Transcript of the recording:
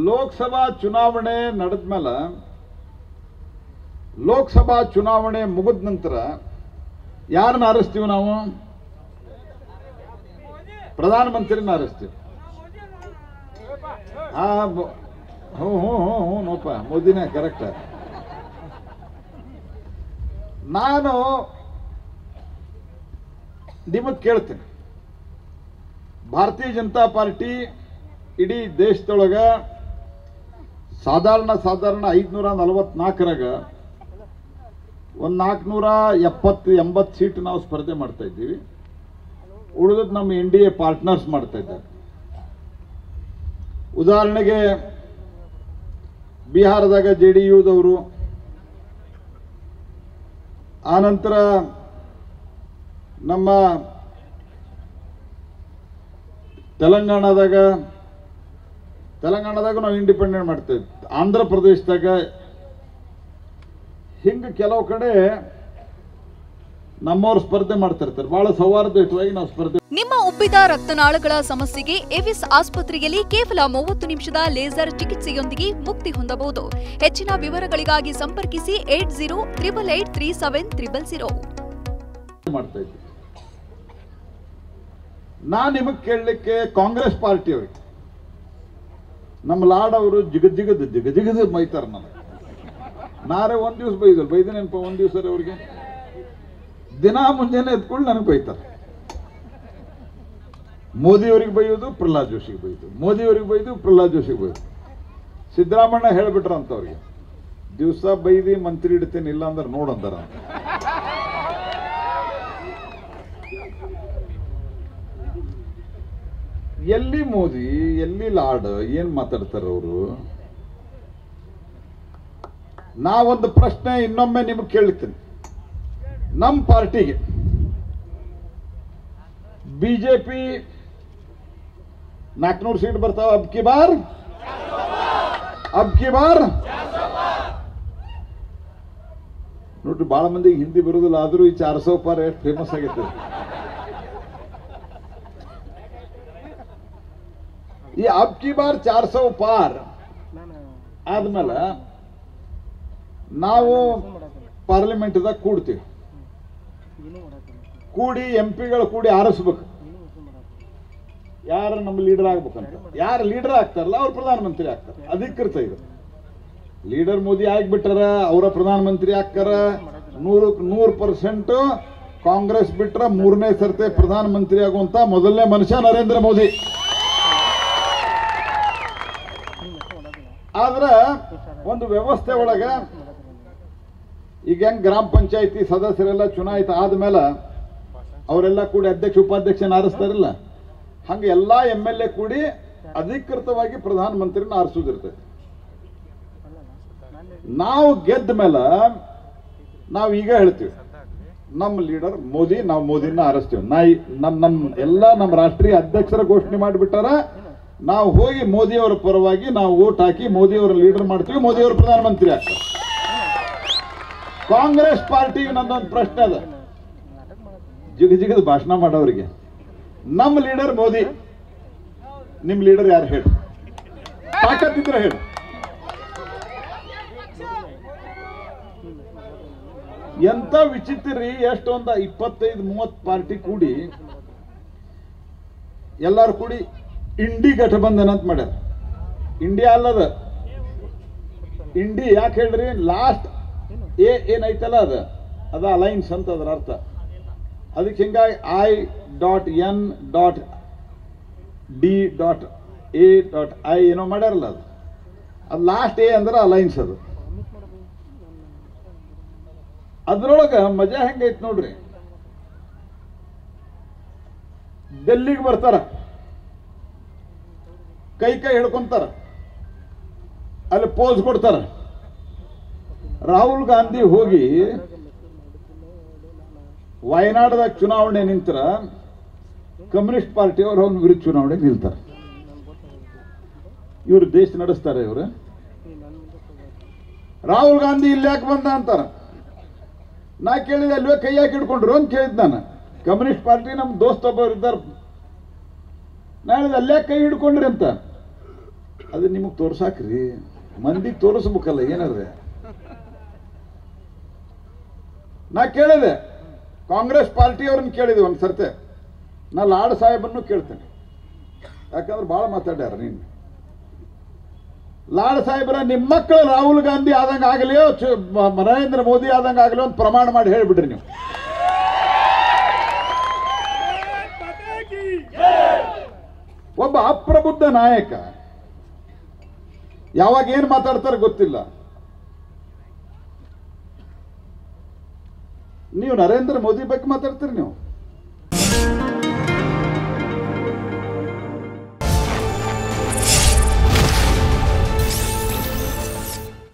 ಲೋಕಸಭಾ ಚುನಾವಣೆ ನಡೆದ ಮೇಲೆ ಲೋಕಸಭಾ ಚುನಾವಣೆ ಮುಗಿದ ನಂತರ ಯಾರನ್ನ ಆರಿಸ್ತೀವಿ ನಾವು? ಪ್ರಧಾನಮಂತ್ರಿನ ಆರಿಸ್ತೀವಿ. ಹ್ಞೂ ನೋಪ, ಮೋದಿನೇ ಕರೆಕ್ಟ್. ನಾನು ನಿಮಗೆ ಕೇಳ್ತೇನೆ, ಭಾರತೀಯ ಜನತಾ ಪಾರ್ಟಿ ಇಡೀ ದೇಶದೊಳಗ ಸಾಧಾರಣ 544ರಾಗ ಒಂದು 470-80 ಸೀಟ್ ನಾವು ಸ್ಪರ್ಧೆ ಮಾಡ್ತಾ ಇದ್ದೀವಿ. ಉಳಿದದ್ದು ನಮ್ಮ NDA ಪಾರ್ಟ್ನರ್ಸ್ ಮಾಡ್ತಾ ಇದ್ದಾರೆ. ಉದಾಹರಣೆಗೆ ಬಿಹಾರದಾಗ JDUದವರು, ಆನಂತರ ನಮ್ಮ ತೆಲಂಗಾಣದಾಗ ನಾವು ಇಂಡಿಪೆಂಡೆಂಟ್ ಮಾಡ್ತೇವೆ. ಆಂಧ್ರ ಪ್ರದೇಶದಾಗ ಹಿಂಗೆ ಕೆಲವು ಕಡೆ ನಮ್ಮವ್ರು ಸ್ಪರ್ಧೆ ಮಾಡ್ತಾ ಇರ್ತಾರೆ. ಬಹಳ ಸೌಹಾರ್ದಯುತವಾಗಿ ನಾವು ಸ್ಪರ್ಧೆ. ನಿಮ್ಮ ಉಬ್ಬಿದ ರಕ್ತನಾಳಗಳ ಸಮಸ್ಯೆಗೆ ಎವಿಸ್ ಆಸ್ಪತ್ರೆಯಲ್ಲಿ ಕೇವಲ 30 ನಿಮಿಷದ ಲೇಸರ್ ಚಿಕಿತ್ಸೆಯೊಂದಿಗೆ ಮುಕ್ತಿ ಹೊಂದಬಹುದು. ಹೆಚ್ಚಿನ ವಿವರಗಳಿಗಾಗಿ ಸಂಪರ್ಕಿಸಿ 8088837000. ಮಾಡ್ತಾ ಇದ್ದೀವಿ. ನಾನು ನಿಮಗೆ ಕೇಳಲಿಕ್ಕೆ ಕಾಂಗ್ರೆಸ್ ಪಾರ್ಟಿಯವ್ರಿಗೆ, ನಮ್ಮ ಲಾಡ್ ಅವರು ಜಿಗಜಿಗದ ಬೈತಾರೆ. ನಾರೇ ಒಂದ್ ದಿವಸ ಬೈದೇನೆನಪ್ಪ, ಒಂದ್ ದಿವಸ ಅವ್ರಿಗೆ ದಿನ ಮುಂಜಾನೆ ಎತ್ಕೊಂಡು ನನಗೆ ಬೈತಾರೆ. ಮೋದಿಯವ್ರಿಗೆ ಬೈಯೋದು, ಪ್ರಹ್ಲಾದ್ ಜೋಶಿಗೆ ಬೈದು, ಮೋದಿಯವ್ರಿಗೆ ಬೈದು, ಪ್ರಹ್ಲಾದ್ ಜೋಶಿಗೆ ಬೈದು. ಸಿದ್ದರಾಮಣ್ಣ ಹೇಳ್ಬಿಟ್ರಂತವ್ರಿಗೆ, ದಿವಸ ಬೈದಿ ಮಂತ್ರಿ ಇಡ್ತೇನೆ, ಇಲ್ಲ ಅಂದ್ರೆ ನೋಡಂತಾರ. ಎಲ್ಲಿ ಮೋದಿ, ಎಲ್ಲಿ ಲಾಡ್, ಏನ್ ಮಾತಾಡ್ತಾರ ಅವರು? ನಾವೊಂದು ಪ್ರಶ್ನೆ ಇನ್ನೊಮ್ಮೆ ನಿಮಗೆ ಕೇಳ್ತೀನಿ. ನಮ್ಮ ಪಾರ್ಟಿಗೆ ಬಿಜೆಪಿ 400 ಸೀಟ್ ಬರ್ತಾವ. ಅಬ್ಕಿ ಬಾರ್ ನೋಡ್ರಿ, ಬಹಳ ಮಂದಿಗೆ ಹಿಂದಿ ಬರುದಿಲ್ಲ, ಆದ್ರೂ ಈ 400 ಪಾರ್ ಎಷ್ಟು ಫೇಮಸ್ ಆಗೈತೆ. ಈ ಅಬ್ಕಿ ಬಾರ್ 400 ಪಾರ್ ಆದ್ಮೇಲೆ ನಾವು ಪಾರ್ಲಿಮೆಂಟ್ದಾಗ ಕೂಡ್ತೀವಿ. ಕೂಡಿ MP-ಗಳು ಕೂಡಿ ಆರಿಸ್ಬೇಕು ಯಾರು ನಮ್ಮ ಲೀಡರ್ ಆಗ್ಬೇಕಂತ. ಯಾರು ಲೀಡರ್ ಆಗ್ತಾರಲ್ಲ ಅವ್ರು ಪ್ರಧಾನಮಂತ್ರಿ ಆಗ್ತಾರೆ. ಅಧಿಕೃತ ಇದು. ಲೀಡರ್ ಮೋದಿ ಆಗ್ಬಿಟ್ಟಾರ, ಅವರ ಪ್ರಧಾನಮಂತ್ರಿ ಆಗ್ತಾರ. 100% ಕಾಂಗ್ರೆಸ್ ಬಿಟ್ರ 3ನೇ ಸರ್ತಿ ಪ್ರಧಾನಮಂತ್ರಿ ಆಗುವಂತ ಮೊದಲನೇ ಮನುಷ್ಯ ನರೇಂದ್ರ ಮೋದಿ. ಆದ್ರೆ ಒಂದು ವ್ಯವಸ್ಥೆ ಒಳಗ ಈಗ ಹೆಂಗ್ ಗ್ರಾಮ ಪಂಚಾಯತಿ ಸದಸ್ಯರೆಲ್ಲ ಚುನಾಯಿತ ಆದ್ಮೇಲೆ ಅವರೆಲ್ಲ ಕೂಡಿ ಅಧ್ಯಕ್ಷ ಉಪಾಧ್ಯಕ್ಷನ ಆರಿಸ್ತಾರಿಲ್ಲ, ಹಂಗೆ ಎಲ್ಲಾ MLA ಕೂಡಿ ಅಧಿಕೃತವಾಗಿ ಪ್ರಧಾನಮಂತ್ರಿನ ಆರಿಸೋದಿರ್ತೈತಿ. ನಾವು ಗೆದ್ದ ಮೇಲೆ ನಾವು ಈಗ ಹೇಳ್ತೀವಿ, ನಮ್ಮ ಲೀಡರ್ ಮೋದಿ, ನಾವು ಮೋದಿನ ಆರಿಸ್ತೀವಿ. ನಮ್ಮ ರಾಷ್ಟ್ರೀಯ ಅಧ್ಯಕ್ಷರ ಘೋಷಣೆ ಮಾಡಿಬಿಟ್ಟಾರ. ನಾವು ಹೋಗಿ ಮೋದಿಯವರ ಪರವಾಗಿ ನಾವು ಓಟ್ ಹಾಕಿ ಮೋದಿಯವರ ಲೀಡರ್ ಮಾಡ್ತೀವಿ, ಮೋದಿಯವರು ಪ್ರಧಾನಮಂತ್ರಿ ಆಗ್ತಾರೆ. ಕಾಂಗ್ರೆಸ್ ಪಾರ್ಟಿಗೆ ನಂದೊಂದು ಪ್ರಶ್ನೆ ಅದ, ಜಿಗದ ಭಾಷಣ ಮಾಡೋರಿಗೆ. ನಮ್ಮ ಲೀಡರ್ ಮೋದಿ, ನಿಮ್ ಲೀಡರ್ ಯಾರು ಹೇಳಿ? ತಾಕತ್ತಿದ್ರೆ ಹೇಳಿ. ಎಂತ ವಿಚಿತ್ರ ರೀ, ಎಷ್ಟೊಂದ 25-30 ಪಾರ್ಟಿ ಕೂಡಿ ಎಲ್ಲಾರು ಕೂಡಿ ಇಂಡಿ ಗಠಬಂಧನ ಅಂತ ಮಾಡ್ಯಾರ. ಇಂಡಿಯಾ ಅಲ್ಲದ ಇಂಡಿ ಯಾಕೆ ಹೇಳ್ರಿ? ಲಾಸ್ಟ್ ಏನೈತಲ್ಲ ಅದ ಅಲೈನ್ಸ್ ಅಂತ ಅದರ ಅರ್ಥ. ಅದಕ್ಕೆ ಹಿಂಗಾಗಿ I.D.A.I ಏನೋ ಮಾಡ್ಯಾರಲ್ಲ, ಅದು ಲಾಸ್ಟ್ ಎ ಅಂದ್ರೆ ಅಲೈನ್ಸ್. ಅದು ಅದ್ರೊಳಗ ಮಜಾ ಹೆಂಗೈತ್ ನೋಡ್ರಿ. ಡೆಲ್ಲಿಗೆ ಬರ್ತಾರ, ಕೈ ಹಿಡ್ಕೊಂತಾರ, ಅಲ್ಲಿ ಪೋಸ್ ಕೊಡ್ತಾರ. ರಾಹುಲ್ ಗಾಂಧಿ ಹೋಗಿ ವಯನಾಡದಾಗ ಚುನಾವಣೆ ನಿಂತರ ಕಮ್ಯುನಿಸ್ಟ್ ಪಾರ್ಟಿಯವರು ಅವ್ರ ವಿರುದ್ಧ ಚುನಾವಣೆ ನಿಲ್ತಾರೆ. ಇವರು ದೇಶ ನಡೆಸ್ತಾರೆ. ಇವರು ರಾಹುಲ್ ಗಾಂಧಿ ಇಲ್ಲಿ ಯಾಕೆ ಬಂದ ಅಂತಾರ. ನಾ ಕೇಳಿದೆ, ಅಲ್ವೇ ಕೈ ಯಾಕೆ ಹಿಡ್ಕೊಂಡ್ರು ಅಂತ ಕೇಳಿದ್ ನಾನು. ಕಮ್ಯುನಿಸ್ಟ್ ಪಾರ್ಟಿ ನಮ್ಮ ದೋಸ್ತ ಒಬ್ಬರು ಇದ್ದಾರೆ. ನಾ ಹೇಳಿದೆ, ಅಲ್ಲೇ ಕೈ ಹಿಡ್ಕೊಂಡ್ರಿ ಅಂತ. ಅದು ನಿಮಗೆ ತೋರ್ಸಾಕ್ರಿ, ಮಂದಿಗೆ ತೋರಿಸ್ಬೇಕಲ್ಲ ಏನಾದ್ರೆ. ನಾ ಕೇಳಿದೆ, ಕಾಂಗ್ರೆಸ್ ಪಾರ್ಟಿಯವ್ರನ್ನ ಕೇಳಿದೆ ಒಂದು ಸರ್ತೆ, ನಾ ಲಾಡ್ ಸಾಹೇಬನ್ನು ಕೇಳ್ತೇನೆ, ಯಾಕಂದ್ರೆ ಭಾಳ ಮಾತಾಡ್ಯಾರ. ನೀನು ಲಾಡ್ ಸಾಹೇಬ್ರ ನಿಮ್ಮ ಮಕ್ಕಳು ರಾಹುಲ್ ಗಾಂಧಿ ಆದಂಗೆ ಆಗಲಿಯೋ ನರೇಂದ್ರ ಮೋದಿ ಆದಂಗೆ ಆಗಲಿಯೋ ಅಂತ ಪ್ರಮಾಣ ಮಾಡಿ ಹೇಳಿಬಿಡ್ರಿ ನೀವು. ಒಬ್ಬ ಅಪ್ರಬುದ್ಧ ನಾಯಕ ಯಾವಾಗ ಏನ್ ಮಾತಾಡ್ತಾರೆ ಗೊತ್ತಿಲ್ಲ. ನೀವು ನರೇಂದ್ರ ಮೋದಿ ಬಗ್ಗೆ ಮಾತಾಡ್ತೀರಿ ನೀವು.